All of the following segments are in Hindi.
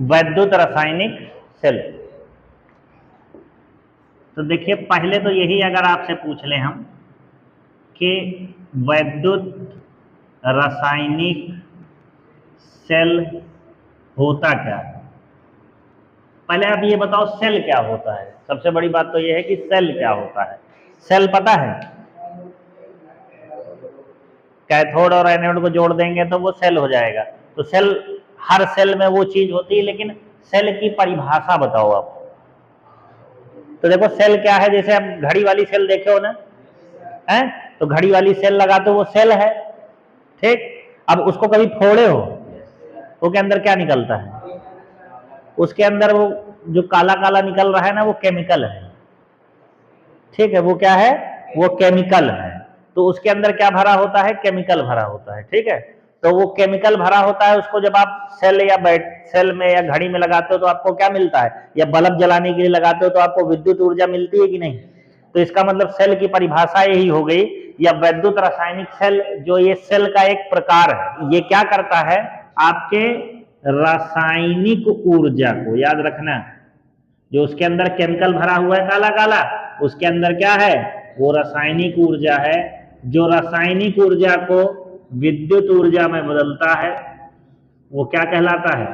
वैद्युत रासायनिक सेल। तो देखिए पहले तो यही अगर आपसे पूछ लें हम कि वैद्युत रासायनिक सेल होता क्या है, पहले आप ये बताओ सेल क्या होता है। सबसे बड़ी बात तो ये है कि सेल क्या होता है। सेल पता है, कैथोड और एनोड को जोड़ देंगे तो वो सेल हो जाएगा। तो सेल, हर सेल में वो चीज होती है, लेकिन सेल की परिभाषा बताओ आप। तो देखो सेल क्या है, जैसे आप घड़ी वाली सेल देखे हो ना, है तो घड़ी वाली सेल लगाते हो वो सेल है, ठीक। अब उसको कभी फोड़े हो, उसके अंदर क्या निकलता है, उसके अंदर वो जो काला काला निकल रहा है ना, वो केमिकल है, ठीक है। वो क्या है, वो केमिकल है। तो उसके अंदर क्या भरा होता है, केमिकल भरा होता है, ठीक है। तो वो केमिकल भरा होता है, उसको जब आप सेल या सेल में या घड़ी में लगाते हो तो आपको क्या मिलता है, या बल्ब जलाने के लिए लगाते हो तो आपको विद्युत ऊर्जा मिलती है कि नहीं। तो इसका मतलब सेल की परिभाषा यही हो गई, या वैद्युत रासायनिक सेल, जो ये सेल का एक प्रकार है, ये क्या करता है, आपके रासायनिक ऊर्जा को, याद रखना, जो उसके अंदर केमिकल भरा हुआ है काला काला, उसके अंदर क्या है, वो रासायनिक ऊर्जा है, जो रासायनिक ऊर्जा को विद्युत ऊर्जा में बदलता है, वो क्या कहलाता है,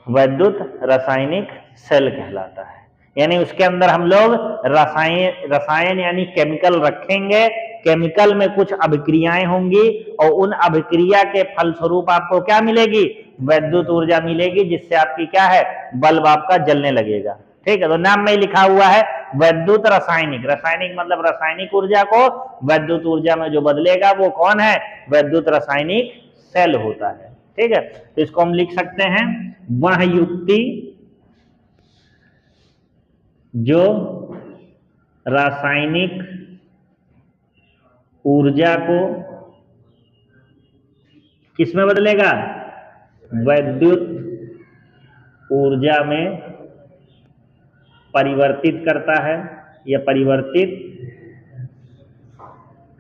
वैद्युत रासायनिक सेल कहलाता है। यानी उसके अंदर हम लोग रसायन यानी केमिकल रखेंगे, केमिकल में कुछ अभिक्रियाएं होंगी और उन अभिक्रिया के फलस्वरूप आपको क्या मिलेगी, वैद्युत ऊर्जा मिलेगी, जिससे आपकी क्या है, बल्ब आपका जलने लगेगा, ठीक है। तो नाम में लिखा हुआ है वैद्युत रासायनिक, रासायनिक मतलब रासायनिक ऊर्जा को वैद्युत ऊर्जा में जो बदलेगा वो कौन है, वैद्युत रासायनिक सेल होता है, ठीक है। तो इसको हम लिख सकते हैं, वह युक्ति जो रासायनिक ऊर्जा को किसमें बदलेगा, वैद्युत ऊर्जा में परिवर्तित करता है या परिवर्तित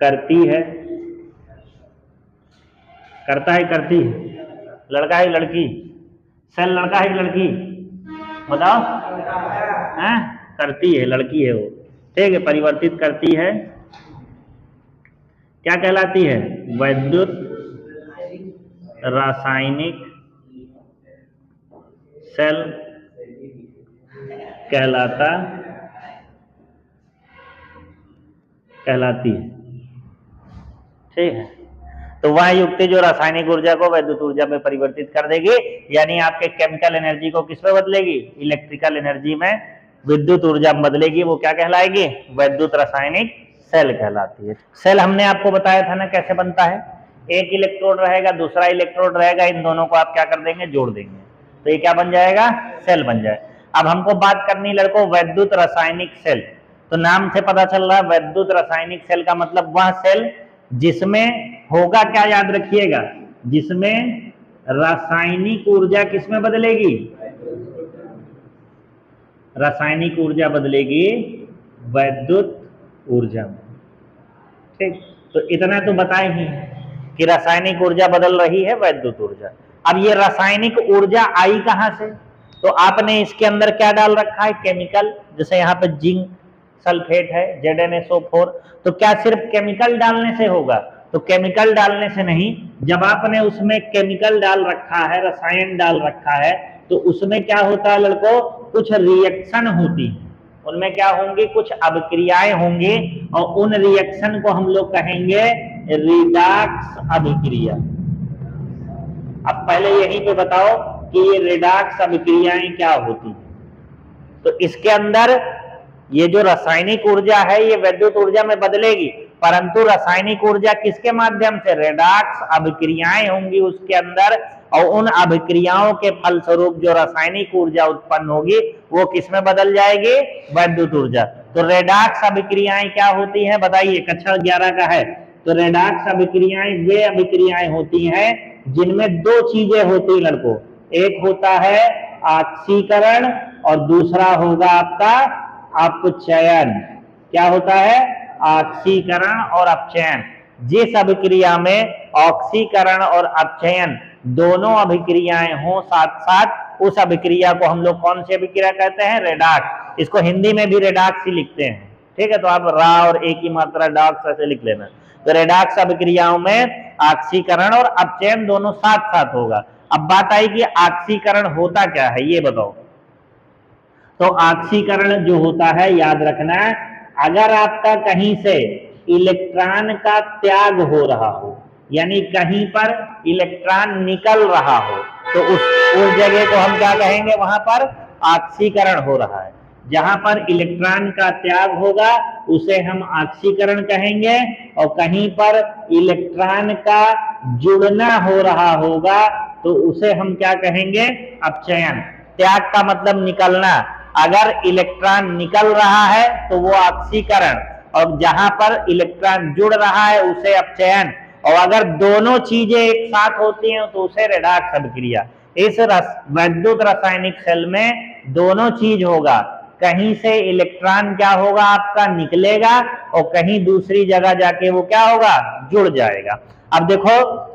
करती है, करता है करती है, लड़का है लड़की, सेल लड़का है लड़की, बताओ, हैं, करती है, लड़की है वो, ठीक है, परिवर्तित करती है, क्या कहलाती है, वैद्युत रासायनिक सेल कहलाती है, ठीक है। तो वह युक्ति जो रासायनिक ऊर्जा को वैद्युत ऊर्जा में परिवर्तित कर देगी, यानी आपके केमिकल एनर्जी को किस में बदलेगी, इलेक्ट्रिकल एनर्जी में विद्युत ऊर्जा में बदलेगी, वो क्या कहलाएगी, वैद्युत रासायनिक सेल कहलाती है। सेल हमने आपको बताया था ना कैसे बनता है, एक इलेक्ट्रोड रहेगा, दूसरा इलेक्ट्रोड रहेगा, इन दोनों को आप क्या कर देंगे, जोड़ देंगे, तो ये क्या बन जाएगा, सेल बन जाए। अब हमको बात करनी लड़कों वैद्युत रासायनिक सेल। तो नाम से पता चल रहा है वैद्युत रासायनिक सेल का मतलब वह सेल जिसमें होगा क्या, याद रखिएगा, जिसमें रासायनिक ऊर्जा किसमें बदलेगी, रासायनिक ऊर्जा बदलेगी वैद्युत ऊर्जा में, ठीक। तो इतना तो बताए ही कि रासायनिक ऊर्जा बदल रही है वैद्युत ऊर्जा। अब ये रासायनिक ऊर्जा आई कहां से, तो आपने इसके अंदर क्या डाल रखा है, केमिकल, जैसे यहाँ पे जिंक सल्फेट है ZnSO4, तो क्या सिर्फ केमिकल डालने से होगा, तो केमिकल डालने से नहीं, जब आपने उसमें केमिकल डाल रखा है, रसायन डाल रखा है, तो उसमें क्या होता है लड़कों, कुछ रिएक्शन होती है, उनमें क्या होंगी, कुछ अभिक्रियाएं होंगी, और उन रिएक्शन को हम लोग कहेंगे रिडॉक्स अभिक्रिया। अब पहले यहीं पे बताओ कि ये रिडॉक्स अभिक्रियाएं क्या होती है। तो इसके अंदर ये जो रासायनिक ऊर्जा है ये वैद्युत ऊर्जा में बदलेगी, परंतु रासायनिक ऊर्जा किसके माध्यम से, रिडॉक्स अभिक्रियाएं होंगी उसके अंदर, और उन अभिक्रियाओं के फलस्वरूप जो रासायनिक ऊर्जा उत्पन्न होगी वो किसमें बदल जाएगी, वैद्युत ऊर्जा। तो रिडॉक्स अभिक्रियाएं क्या होती हैं बताइए, कक्षा 11 का है। तो रिडॉक्स अभिक्रियाएं वे अभिक्रियाएं होती हैं जिनमें दो चीजें होती लड़कों, एक होता है ऑक्सीकरण और दूसरा होगा आपका अपचयन। क्या होता है, ऑक्सीकरण और अपचयन। जिस अभिक्रिया में ऑक्सीकरण और अपचयन दोनों अभिक्रियाएं हों साथ साथ, उस अभिक्रिया को हम लोग कौन सी अभिक्रिया कहते हैं? रेडॉक्स। इसको हिंदी में भी रेडॉक्स ही लिखते हैं, ठीक है। तो आप रा और ए की मात्रा डॉक्स ऐसे लिख लेना। तो रेडॉक्स अभिक्रियाओं में ऑक्सीकरण और अपचयन दोनों साथ साथ होगा। अब बात आई कि ऑक्सीकरण होता क्या है, ये बताओ। तो ऑक्सीकरण जो होता है, याद रखना, अगर आपका कहीं से इलेक्ट्रॉन का त्याग हो रहा हो, यानी कहीं पर इलेक्ट्रॉन निकल रहा हो, तो उस जगह को हम क्या कहेंगे? वहां पर ऑक्सीकरण हो रहा है। जहां पर इलेक्ट्रॉन का त्याग होगा उसे हम ऑक्सीकरण कहेंगे, और कहीं पर इलेक्ट्रॉन का जुड़ना हो रहा होगा तो उसे हम क्या कहेंगे? अपचयन। त्याग का मतलब निकलना। अगर इलेक्ट्रॉन निकल रहा है तो वो ऑक्सीकरण, और जहां पर इलेक्ट्रॉन जुड़ रहा है उसे अपचयन, और अगर दोनों चीजें एक साथ होती हैं तो उसे रेडॉक्स अभिक्रिया। इस वैद्युत रासायनिक सेल में दोनों चीज होगा, कहीं से इलेक्ट्रॉन क्या होगा? आपका निकलेगा, और कहीं दूसरी जगह जाके वो क्या होगा? जुड़ जाएगा। अब देखो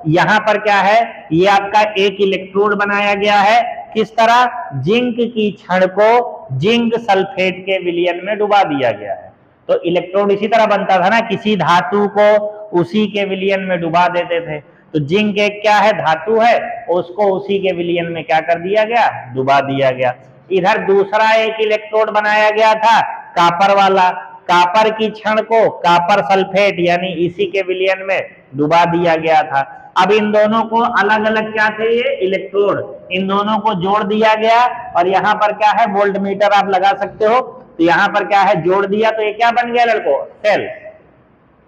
यहां पर क्या है, ये आपका एक इलेक्ट्रोड बनाया गया है। किस तरह? जिंक की छड़ को जिंक सल्फेट के विलयन में डुबा दिया गया है। तो इलेक्ट्रोड इसी तरह बनता था ना, किसी धातु को उसी के विलयन में डुबा देते थे। तो जिंक एक क्या है? धातु है, उसको उसी के विलयन में क्या कर दिया गया? डुबा दिया गया। इधर दूसरा एक इलेक्ट्रोड बनाया गया था कापर वाला, कापर की छड़ को कापर सल्फेट यानी इसी के विलयन में डुबा दिया गया था। अब इन दोनों को अलग अलग क्या थे? ये इलेक्ट्रोड, इन दोनों को जोड़ दिया गया, और यहाँ पर क्या है? वोल्टमीटर आप लगा सकते हो। तो यहाँ पर क्या है? जोड़ दिया, तो ये क्या बन गया लड़को? सेल,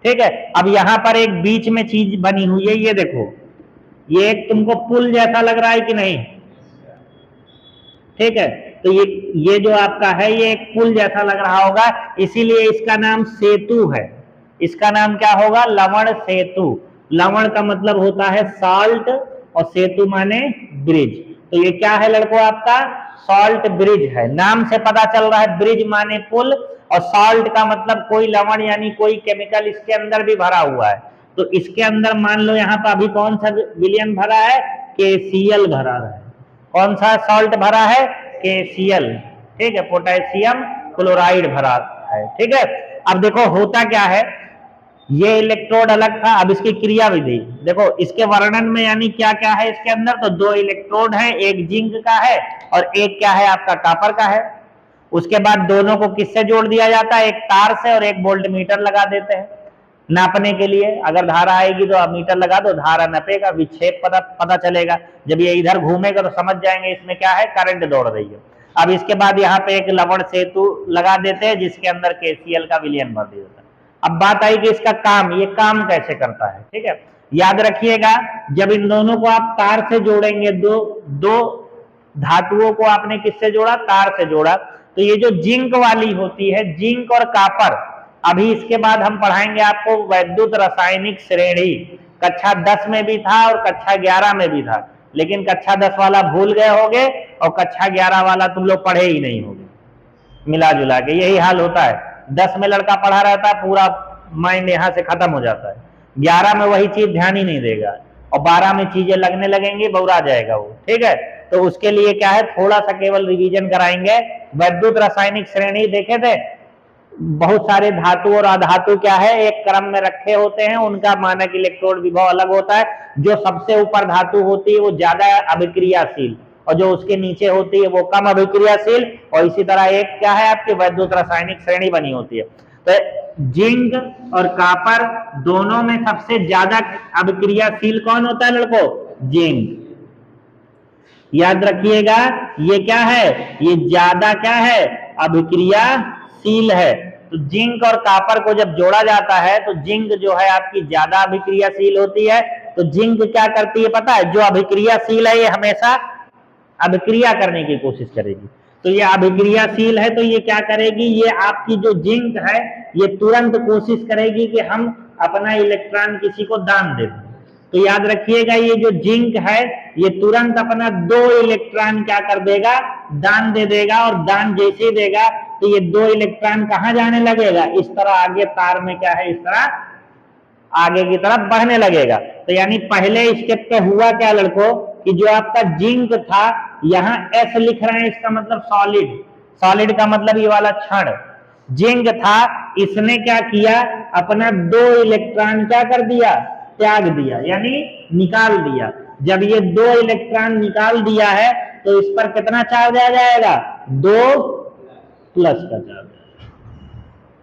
ठीक है। अब यहाँ पर एक बीच में चीज बनी हुई है, ये देखो, ये एक तुमको पुल जैसा लग रहा है कि नहीं? ठीक है। तो ये जो आपका है ये एक पुल जैसा लग रहा होगा, इसीलिए इसका नाम सेतु है। इसका नाम क्या होगा? लवण सेतु। लवण का मतलब होता है सॉल्ट, और सेतु माने ब्रिज। तो ये क्या है लड़को? आपका सॉल्ट ब्रिज है। नाम से पता चल रहा है, ब्रिज माने पुल, और सॉल्ट का मतलब कोई लवण यानी कोई केमिकल इसके अंदर भी भरा हुआ है। तो इसके अंदर मान लो यहाँ पर अभी कौन सा विलयन भरा है? KCl भरा है। कौन सा सॉल्ट भरा है? KCl, ठीक है, पोटेशियम क्लोराइड भरा है, ठीक है। अब देखो होता क्या है, ये इलेक्ट्रोड अलग था, अब इसकी क्रिया विधि देखो, इसके वर्णन में यानी क्या क्या है इसके अंदर? तो दो इलेक्ट्रोड है, एक जिंक का है और एक क्या है? आपका कापर का है। उसके बाद दोनों को किससे जोड़ दिया जाता है? एक तार से, और एक वोल्टमीटर लगा देते हैं नापने के लिए। अगर धारा आएगी तो आप मीटर लगा दो, धारा नपेगा, विक्षेप पता चलेगा। जब ये इधर घूमेगा तो समझ जाएंगे इसमें क्या है? करंट दौड़ रही है। अब इसके बाद यहाँ पे एक लवण सेतु लगा देते हैं जिसके अंदर KCl का विलयन भर दिया जाता है। अब बात आई कि इसका काम, ये काम कैसे करता है, ठीक है। याद रखिएगा, जब इन दोनों को आप तार से जोड़ेंगे, दो धातुओं को आपने किससे जोड़ा? तार से जोड़ा। तो ये जो जिंक वाली होती है, जिंक और कापर, अभी इसके बाद हम पढ़ाएंगे आपको वैद्युत रासायनिक श्रेणी। कक्षा 10 में भी था और कक्षा 11 में भी था, लेकिन कक्षा 10 वाला भूल गए होगे और कक्षा 11 वाला तुम लोग पढ़े ही नहीं होगे। मिला जुला के यही हाल होता है। 10 में लड़का पढ़ा रहता है, पूरा माइंड यहाँ से खत्म हो जाता है। 11 में वही चीज ध्यान ही नहीं देगा, और 12 में चीजें लगने लगेंगी, बौरा जाएगा वो, ठीक है। तो उसके लिए क्या है, थोड़ा सा केवल रिवीजन कराएंगे। वैद्युत रासायनिक श्रेणी देखे थे, बहुत सारे धातु और अधातु क्या है, एक क्रम में रखे होते हैं, उनका मानक इलेक्ट्रोड विभव अलग होता है। जो सबसे ऊपर धातु होती है वो ज्यादा अभिक्रियाशील, और जो उसके नीचे होती है वो कम अभिक्रियाशील। और इसी तरह एक क्या है, आपकी वैद्युत रासायनिक श्रेणी बनी होती है। तो जिंक और कॉपर दोनों में सबसे ज्यादा अभिक्रियाशील कौन होता है लड़को? जिंक। याद रखिएगा, ये क्या है, ये ज्यादा क्या है, अभिक्रियाशील है। तो जिंक और कॉपर को जब जोड़ा जाता है तो जिंक जो है आपकी ज्यादा अभिक्रियाशील होती है। तो जिंक क्या करती है पता है? जो अभिक्रियाशील है ये हमेशा अभिक्रिया करने की कोशिश करेगी। तो ये अभिक्रियाशील है तो ये क्या करेगी, ये आपकी जो जिंक है ये तुरंत कोशिश करेगी कि हम अपना इलेक्ट्रॉन किसी को दान दे दें। तो याद रखिएगा, ये जो जिंक है ये तुरंत अपना 2 इलेक्ट्रॉन क्या कर देगा, दान दे देगा। और दान जैसे ही देगा तो ये 2 इलेक्ट्रॉन कहां जाने लगेगा, इस तरह आगे तार में क्या है, इस तरह आगे की तरफ बढ़ने लगेगा। तो यानी पहले स्टेप पे हुआ क्या लड़कों कि जो आपका जिंक था यहाँ S लिख रहे हैं, इसका मतलब सॉलिड, सॉलिड का मतलब ये वाला क्षण जिंक था, इसने क्या किया अपना 2 इलेक्ट्रॉन क्या कर दिया, त्याग दिया यानी निकाल दिया। जब ये 2 इलेक्ट्रॉन निकाल दिया है तो इस पर कितना चार्ज आ जाएगा, 2 प्लस का चार्ज।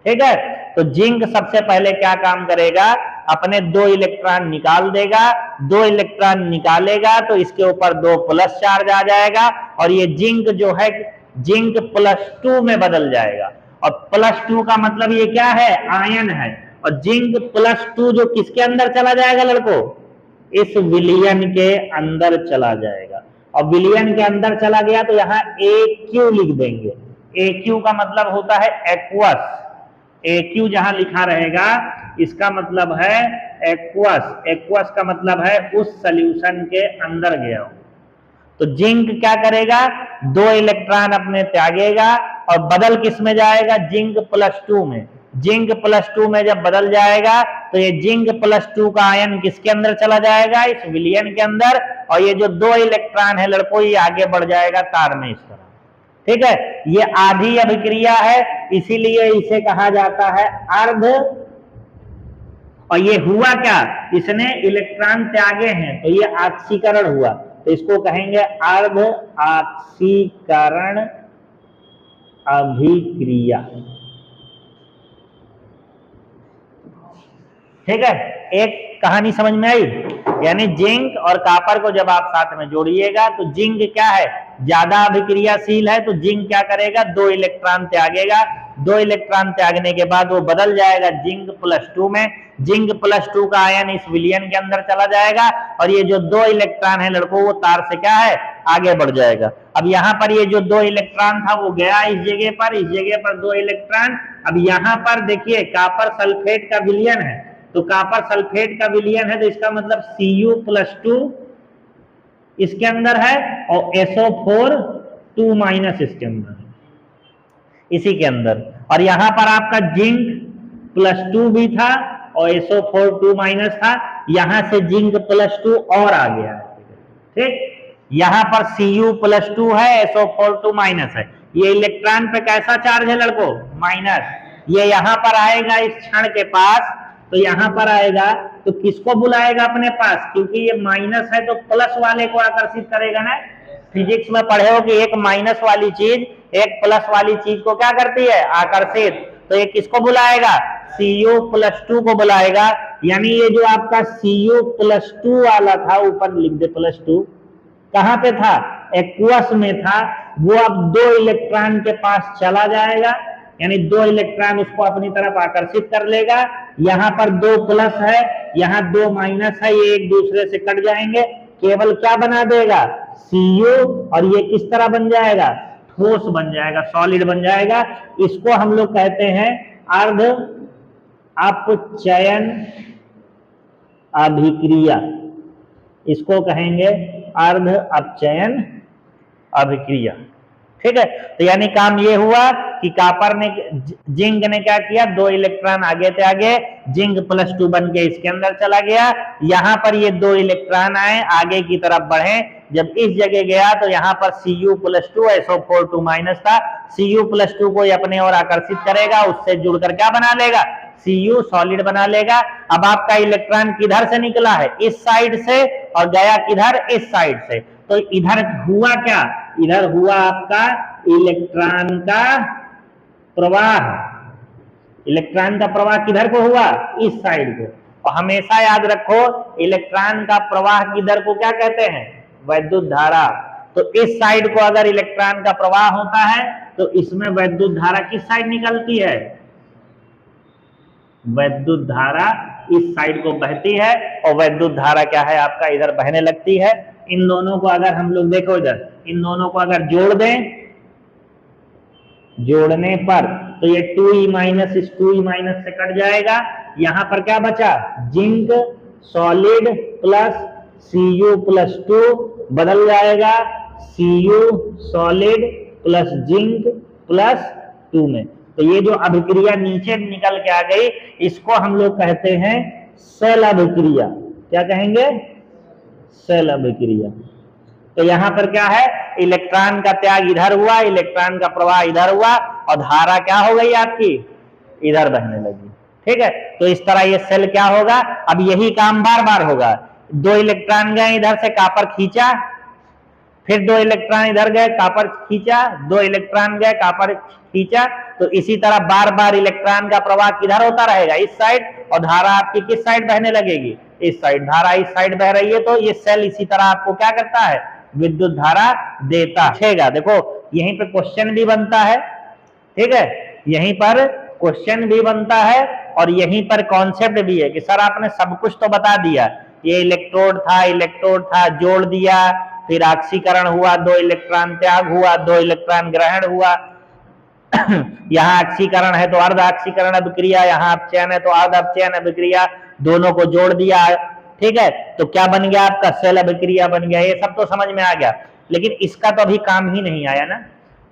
ठीक है, तो जिंक सबसे पहले क्या काम करेगा, अपने 2 इलेक्ट्रॉन निकाल देगा, 2 इलेक्ट्रॉन निकालेगा तो इसके ऊपर 2 प्लस चार्ज आ जाएगा और ये जिंक जो है जिंक +2 में बदल जाएगा। और +2 का मतलब ये क्या है, आयन है। और जिंक +2 जो किसके अंदर चला जाएगा लड़कों, इस विलयन के अंदर चला जाएगा। और विलयन के अंदर चला गया तो यहाँ AQ लिख देंगे। AQ का मतलब होता है एक्वस, AQ जहां लिखा रहेगा इसका मतलब है एक्वस, एक्वस का मतलब है उस सॉल्यूशन के अंदर गया हो। तो जिंक क्या करेगा, 2 इलेक्ट्रॉन अपने त्यागेगा और बदल किस में जाएगा, जिंक +2 में। जिंक +2 में जब बदल जाएगा तो ये जिंक +2 का आयन किसके अंदर चला जाएगा, इस विलयन के अंदर। और ये जो 2 इलेक्ट्रॉन है लड़कों ये आगे बढ़ जाएगा तार में इस तरह। ठीक है, ये आधी अभिक्रिया है, इसीलिए इसे कहा जाता है अर्ध। और ये हुआ क्या, इसने इलेक्ट्रॉन त्यागे हैं तो ये ऑक्सीकरण हुआ, तो इसको कहेंगे अर्ध ऑक्सीकरण अभिक्रिया। ठीक है, एक कहानी समझ में आई। यानी जिंक और कॉपर को जब आप साथ में जोड़िएगा तो जिंक क्या है, ज्यादा अभिक्रियाशील है, तो जिंक क्या करेगा, 2 इलेक्ट्रॉन त्यागेगा। 2 इलेक्ट्रॉन त्यागने के बाद वो बदल जाएगा जिंक +2 में। जिंक +2 का आयन इस विलयन के अंदर चला जाएगा और ये जो 2 इलेक्ट्रॉन है लड़कों वो तार से क्या है, आगे बढ़ जाएगा। अब यहाँ पर ये जो 2 इलेक्ट्रॉन था वो गया इस जगह पर, इस जगह पर 2 इलेक्ट्रॉन। अब यहाँ पर देखिए कॉपर सल्फेट का विलयन है, तो कॉपर सल्फेट का विलयन है तो इसका मतलब Cu+2 इसके अंदर है और SO4 2- इसके अंदर है, इसी के अंदर। और यहां पर आपका जिंक +2 भी था और SO4 2- था, यहां से जिंक +2 और आ गया। ठीक, यहां पर Cu+2 है, SO4 2- है। ये इलेक्ट्रॉन पे कैसा चार्ज है लड़कों, माइनस। ये यहां पर आएगा इस क्षण के पास, तो यहां पर आएगा तो किसको बुलाएगा अपने पास, क्योंकि ये माइनस है तो प्लस वाले को आकर्षित करेगा ना। फिजिक्स में पढ़े हो कि एक माइनस वाली चीज एक प्लस वाली चीज को क्या करती है, आकर्षित। तो ये किसको बुलाएगा, Cu+2 को बुलाएगा। यानी ये जो आपका Cu+2 वाला था, ऊपर लिख दे +2, कहां पे था, एक्वस में था, वो अब 2 इलेक्ट्रॉन के पास चला जाएगा, यानी 2 इलेक्ट्रॉन उसको अपनी तरफ आकर्षित कर लेगा। यहां पर 2 प्लस है, यहां 2 माइनस है, ये एक दूसरे से कट जाएंगे, केवल क्या बना देगा, Cu। और ये किस तरह बन जाएगा, ठोस बन जाएगा, सॉलिड बन जाएगा। इसको हम लोग कहते हैं अर्ध अपचयन अभिक्रिया, इसको कहेंगे अर्ध अपचयन अभिक्रिया। ठीक है, तो यानी काम ये हुआ कि कॉपर ने, जिंक ने क्या किया, 2 इलेक्ट्रॉन आगे थे, आगे जिंक +2 बन के इसके अंदर चला गया। यहां पर ये 2 इलेक्ट्रॉन आए, आगे की तरफ बढ़े, जब इस जगह गया तो यहां पर Cu+2 SO4 2- था, Cu+2 को अपने ओर आकर्षित करेगा, उससे जुड़कर क्या बना लेगा, Cu सॉलिड बना लेगा। अब आपका इलेक्ट्रॉन किधर से निकला है, इस साइड से, और गया किधर, इस साइड से। तो इधर हुआ क्या, इधर हुआ आपका इलेक्ट्रॉन का प्रवाह। इलेक्ट्रॉन का प्रवाह किधर को हुआ, इस साइड को। और हमेशा याद रखो इलेक्ट्रॉन का प्रवाह किधर को क्या कहते हैं, वैद्युत धारा। तो इस साइड को अगर इलेक्ट्रॉन का प्रवाह होता है तो इसमें वैद्युत धारा किस साइड निकलती है, वैद्युत धारा इस साइड को बहती है, और वैद्युत धारा क्या है आपका, इधर बहने लगती है। इन दोनों को अगर हम लोग देखो इधर, इन दोनों को अगर जोड़ दें, जोड़ने पर तो ये 2E- इस 2E- से कट जाएगा। यहां पर क्या बचा, जिंक सॉलिड प्लस Cu+2 बदल जाएगा Cu सॉलिड प्लस जिंक +2 में। तो ये जो अभिक्रिया नीचे निकल के आ गई, इसको हम लोग कहते हैं सेल अभिक्रिया। क्या कहेंगे? सेल अभिक्रिया। तो यहां पर क्या है, इलेक्ट्रॉन का त्याग इधर हुआ, इलेक्ट्रॉन का प्रवाह इधर हुआ और धारा क्या हो गई आपकी, इधर बहने लगी। ठीक है, तो इस तरह ये सेल क्या होगा, अब यही काम बार बार होगा। 2 इलेक्ट्रॉन गए इधर से, कॉपर खींचा, फिर 2 इलेक्ट्रॉन इधर गए, कॉपर खींचा, 2 इलेक्ट्रॉन गए, कॉपर खींचा। तो इसी तरह बार बार इलेक्ट्रॉन का प्रवाह किधर होता रहेगा, इस साइड, और धारा आपकी किस साइड बहने लगेगी, इस साइड। धारा इस साइड बह रही है तो ये सेल इसी तरह आपको क्या करता है, विद्युत धारा देता है। देखो यहीं पे क्वेश्चन भी बनता है, ठीक है, यहीं पर क्वेश्चन भी बनता है और यहीं पर कॉन्सेप्ट भी है कि सर आपने सब कुछ तो बता दिया, ये इलेक्ट्रोड था, जोड़ दिया, फिर ऑक्सीकरण हुआ, 2 इलेक्ट्रॉन त्याग हुआ, 2 इलेक्ट्रॉन ग्रहण हुआ। यहाँ ऑक्सीकरण है तो अर्ध ऑक्सीकरण अभिक्रिया, यहाँ अपचयन है तो अर्ध अपचयन अभिक्रिया, दोनों को जोड़ दिया। ठीक है, तो क्या बन गया आपका, सेल अभिक्रिया बन गया। ये सब तो समझ में आ गया, लेकिन इसका तो अभी काम ही नहीं आया ना,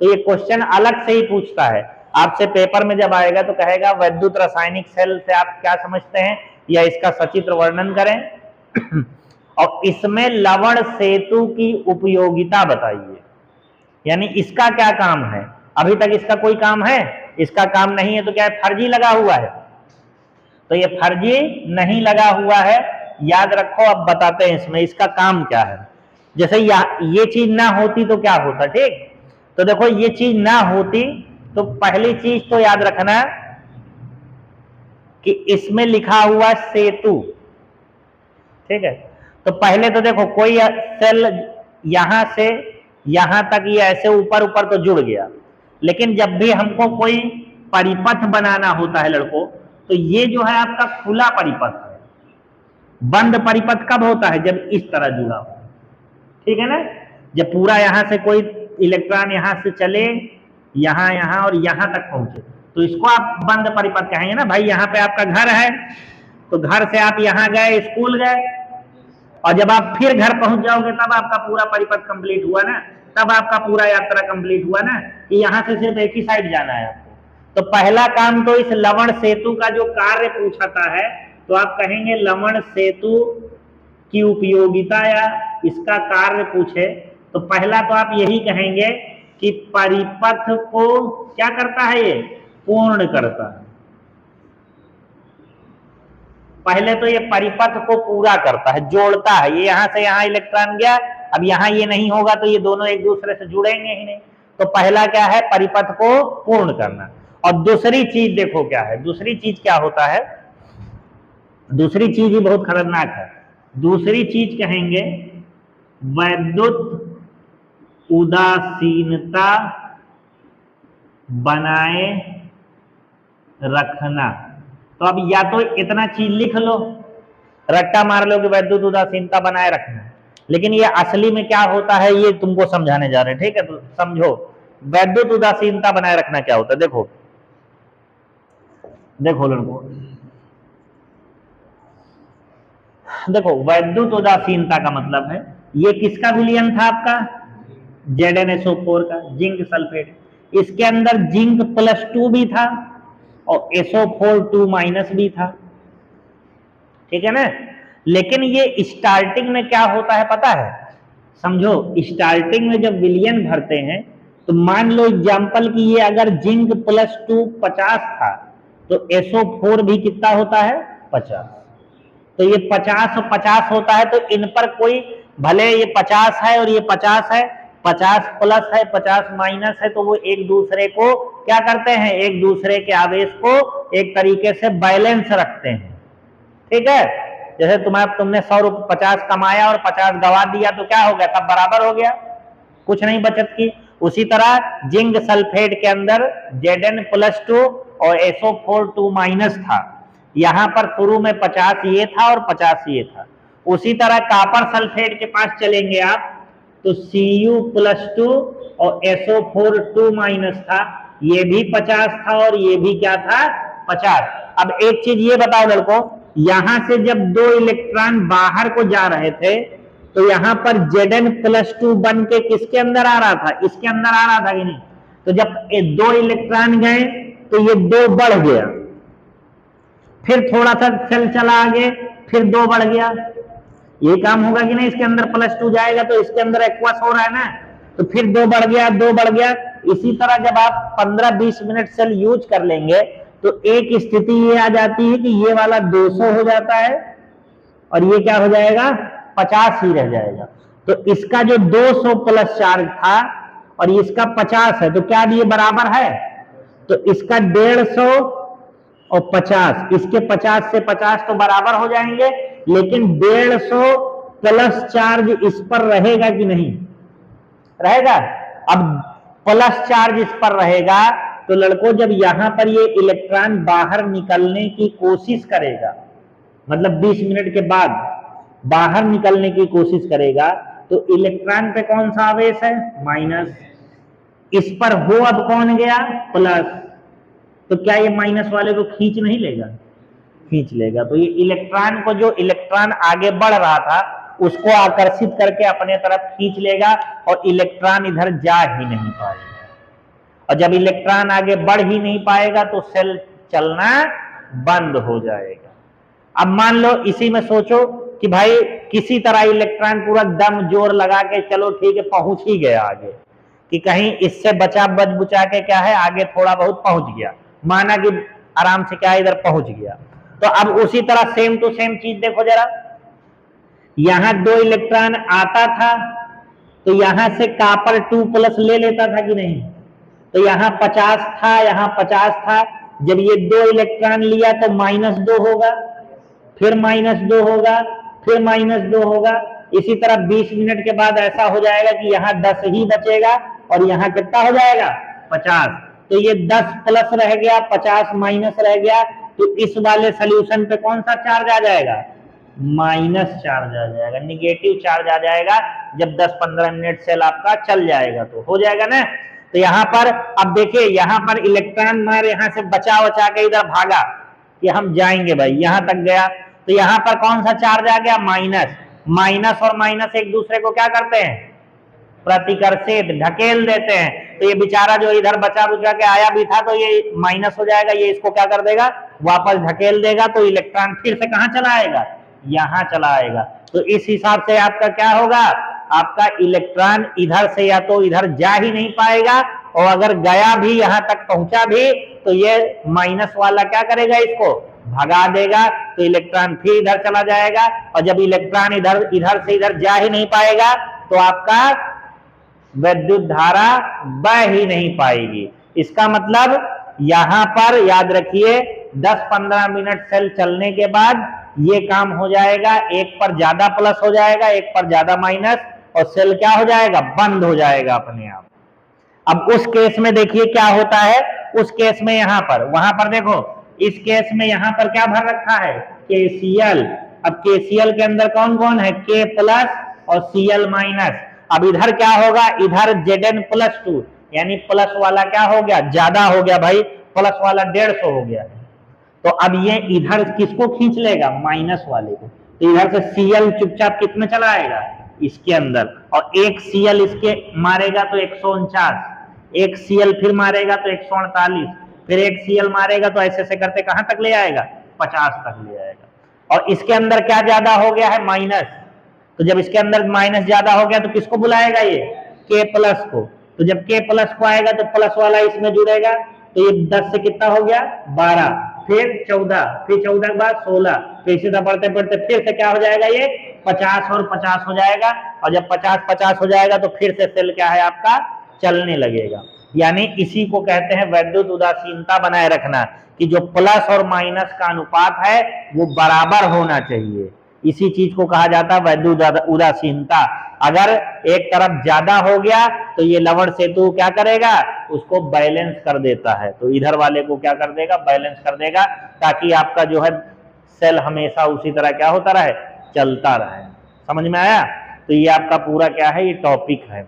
तो ये क्वेश्चन अलग से ही पूछता है आपसे। पेपर में जब आएगा तो कहेगा वैद्युत रासायनिक सेल से आप क्या समझते हैं, या इसका सचित्र वर्णन करें और इसमें लवण सेतु की उपयोगिता बताइए, यानी इसका क्या काम है। अभी तक इसका कोई काम है, इसका काम नहीं है, तो क्या है, फर्जी लगा हुआ है। तो ये फर्जी नहीं लगा हुआ है, याद रखो। अब बताते हैं इसमें इसका काम क्या है। जैसे ये चीज ना होती तो क्या होता, ठीक, तो देखो ये चीज ना होती तो पहली चीज तो याद रखना कि इसमें लिखा हुआ सेतु, ठीक है। तो पहले तो देखो कोई सेल यहां से यहां तक ये ऐसे ऊपर ऊपर तो जुड़ गया, लेकिन जब भी हमको कोई परिपथ बनाना होता है लड़कों, तो ये जो है आपका खुला परिपथ है। बंद परिपथ कब होता है, जब इस तरह जुड़ा हो, ठीक है ना। जब पूरा यहां से कोई इलेक्ट्रॉन यहां से चले, यहां और यहां तक पहुंचे, तो इसको आप बंद परिपथ कहेंगे ना। भाई यहाँ पे आपका घर है, तो घर से आप यहां गए, स्कूल गए, और जब आप फिर घर पहुंच जाओगे तब आपका पूरा परिपथ कंप्लीट हुआ ना, तब आपका पूरा यात्रा कंप्लीट हुआ ना, कि यहां से सिर्फ एक ही साइड जाना है आपको। तो पहला काम तो इस लवण सेतु का जो कार्य पूछाता है, तो आप कहेंगे लवण सेतु की उपयोगिता या इसका कार्य पूछे, तो पहला तो आप यही कहेंगे कि परिपथ को क्या करता है, ये पूर्ण करता है। पहले तो ये परिपथ को पूरा करता है, जोड़ता है। ये यहां से यहां इलेक्ट्रॉन गया, अब यहां ये नहीं होगा तो ये दोनों एक दूसरे से जुड़ेंगे ही नहीं। तो पहला क्या है, परिपथ को पूर्ण करना। और दूसरी चीज देखो क्या है, दूसरी चीज क्या होता है, दूसरी चीज ही बहुत खतरनाक है। दूसरी चीज कहेंगे वैद्युत उदासीनता बनाए रखना। तो अब या तो इतना चीज लिख लो, रट्टा मार लो कि वैद्युत उदासीनता बनाए रखना, लेकिन ये असली में क्या होता है ये तुमको समझाने जा रहे हैं, ठीक है। तो समझो वैद्युत उदासीनता बनाए रखना क्या होता है। देखो देखो लड़कों, देखो वैद्युत उदासीनता का मतलब है, ये किसका विलयन था आपका, ZnSO4 का, जिंक सल्फेट। इसके अंदर जिंक +2 भी था और SO4 2- भी था, ठीक है ना। लेकिन ये स्टार्टिंग में क्या होता है पता है, समझो स्टार्टिंग में जब विलयन भरते हैं, तो मान लो एग्जांपल कि ये अगर जिंक +2 50 था, तो SO4 भी कितना होता है, 50। तो ये 50 और 50 होता है, तो इन पर कोई, भले ये 50 है और ये 50 है, 50 प्लस है 50 माइनस है, तो वो एक दूसरे को क्या करते हैं, एक दूसरे के आवेश को एक तरीके से बैलेंस रखते हैं, ठीक है। जैसे तुमने 100 रुपये 50 कमाया और 50 गवा दिया, तो क्या हो गया, सब बराबर हो गया, कुछ नहीं बचत की। उसी तरह जिंक सल्फेट के अंदर Zn+2 और SO4 2- था, यहां पर शुरू में 50 ये था और 50 ये था। उसी तरह कॉपर सल्फेट के पास चलेंगे आप, तो Cu+2 और SO4 2- था, ये भी 50 था और ये भी क्या था, 50। अब एक चीज ये बताओ लड़कों, यहां से जब 2 इलेक्ट्रॉन बाहर को जा रहे थे, तो यहां पर Zn+2 बन के किसके अंदर आ रहा था, इसके अंदर आ रहा था कि नहीं। तो जब 2 इलेक्ट्रॉन गए तो ये 2 बढ़ गया, फिर थोड़ा सा सेल चला आगे, फिर 2 बढ़ गया, ये काम होगा कि नहीं? इसके अंदर +2 जाएगा तो इसके अंदर एक्वस हो रहा है ना, तो फिर 2 बढ़ गया, 2 बढ़ गया। इसी तरह जब आप 15-20 मिनट सेल यूज कर लेंगे तो एक स्थिति ये आ जाती है कि ये वाला 200 हो जाता है और ये क्या हो जाएगा? 50 ही रह जाएगा। तो इसका जो 200 प्लस चार्ज था और इसका 50 है, तो क्या ये बराबर है? तो इसका 150 और 50, इसके 50 से 50 तो बराबर हो जाएंगे, लेकिन 150 प्लस चार्ज इस पर रहेगा कि नहीं रहेगा? अब प्लस चार्ज इस पर रहेगा तो लड़कों जब यहां पर ये इलेक्ट्रॉन बाहर निकलने की कोशिश करेगा, मतलब 20 मिनट के बाद बाहर निकलने की कोशिश करेगा, तो इलेक्ट्रॉन पे कौन सा आवेश है? माइनस। इस पर हो अब कौन गया? प्लस। तो क्या ये माइनस वाले को खींच नहीं लेगा? खींच लेगा। तो ये इलेक्ट्रॉन को, जो इलेक्ट्रॉन आगे बढ़ रहा था उसको आकर्षित करके अपने तरफ खींच लेगा और इलेक्ट्रॉन इधर जा ही नहीं पाएगा। और जब इलेक्ट्रॉन आगे बढ़ ही नहीं पाएगा तो सेल चलना बंद हो जाएगा। अब मान लो इसी में सोचो कि भाई किसी तरह इलेक्ट्रॉन पूरा दम जोर लगा के, चलो ठीक है पहुंच ही गया आगे, कि कहीं इससे बच बुचा के क्या है आगे थोड़ा बहुत पहुंच गया, माना कि आराम से क्या इधर पहुंच गया। तो अब उसी तरह सेम टू सेम चीज देखो जरा, यहां 2 इलेक्ट्रॉन आता था तो यहां से कॉपर 2+ ले लेता था कि नहीं? तो यहां 50 था, यहां 50 था। जब ये 2 इलेक्ट्रॉन लिया तो -2 होगा, फिर -2 होगा, फिर -2 होगा। इसी तरह 20 मिनट के बाद ऐसा हो जाएगा कि यहां 10 ही बचेगा और यहां कितना हो जाएगा? 50। तो ये 10 प्लस रह गया, 50 माइनस रह गया, तो इस वाले सोल्यूशन पे कौन सा चार्ज आ जाएगा? माइनस चार्ज आ जाएगा, निगेटिव चार्ज आ जाएगा। जब 10-15 मिनट सेल आपका चल जाएगा तो हो जाएगा ना। तो यहां पर अब देखिए, यहां पर इलेक्ट्रॉन मार यहां से बचा के इधर भागा कि हम जाएंगे भाई, यहां तक गया, तो यहां पर कौन सा चार्ज आ गया? माइनस। माइनस और माइनस एक दूसरे को क्या करते हैं? प्रतिकर्षित, ढकेल देते हैं। तो ये बेचारा जो इधर बचा बुचा के आया भी था तो ये माइनस हो जाएगा, ये इसको क्या कर देगा? वापस ढकेल देगा। तो इलेक्ट्रॉन फिर से कहां चला आएगा? यहां चला आएगा। तो इस हिसाब से आपका क्या होगा? आपका इलेक्ट्रॉन इधर से या तो इधर जा ही नहीं पाएगा, और अगर गया भी, यहां तक पहुंचा भी, तो ये माइनस वाला क्या करेगा? इसको भगा देगा। तो इलेक्ट्रॉन फिर इधर चला जाएगा, और जब इलेक्ट्रॉन इधर से इधर जा ही नहीं पाएगा तो आपका विद्युत धारा बह ही नहीं पाएगी। इसका मतलब यहां पर याद रखिए 10-15 मिनट सेल चलने के बाद ये काम हो जाएगा, एक पर ज्यादा प्लस हो जाएगा, एक पर ज्यादा माइनस, और सेल क्या हो जाएगा? बंद हो जाएगा अपने आप। अब उस केस में देखिए क्या होता है। उस केस में यहां पर, वहां पर देखो, इस केस में यहां पर क्या भर रखा है? KCl। अब KCl के अंदर कौन कौन है? K+ और Cl-। अब इधर क्या होगा? इधर Zn+2, यानी प्लस वाला क्या हो गया? ज्यादा हो गया भाई, प्लस वाला 150 हो गया। तो अब ये इधर किसको खींच लेगा? माइनस वाले को। तो इधर से Cl चुपचाप कितने चला आएगा? इसके अंदर, और एक Cl इसके मारेगा तो 149, एक Cl फिर मारेगा तो 148, फिर एक Cl मारेगा तो ऐसे से करते कहां तक ले आएगा? 50 तक ले आएगा। और इसके अंदर क्या ज्यादा हो गया है? माइनस। तो जब इसके अंदर माइनस ज्यादा हो गया तो किसको बुलाएगा? ये K+ को। तो जब K+ को आएगा तो प्लस वाला इसमें जुड़ेगा, तो ये 10 से कितना हो गया? 12, फिर 14, फिर 14 के बाद 16, फिर सीधा बढ़ते बढ़ते फिर से क्या हो जाएगा? ये 50 और 50 हो जाएगा। और जब 50-50 हो जाएगा तो फिर से सेल क्या है आपका? चलने लगेगा। यानी इसी को कहते हैं वैद्युत उदासीनता बनाए रखना, कि जो प्लस और माइनस का अनुपात है वो बराबर होना चाहिए। इसी चीज को कहा जाता है वैद्युत उदासीनता। अगर एक तरफ ज्यादा हो गया तो ये लवण सेतु क्या करेगा? उसको बैलेंस कर देता है। तो इधर वाले को क्या कर देगा? बैलेंस कर देगा, ताकि आपका जो है सेल हमेशा उसी तरह क्या होता रहे? चलता रहे। समझ में आया? तो ये आपका पूरा क्या है? ये टॉपिक है।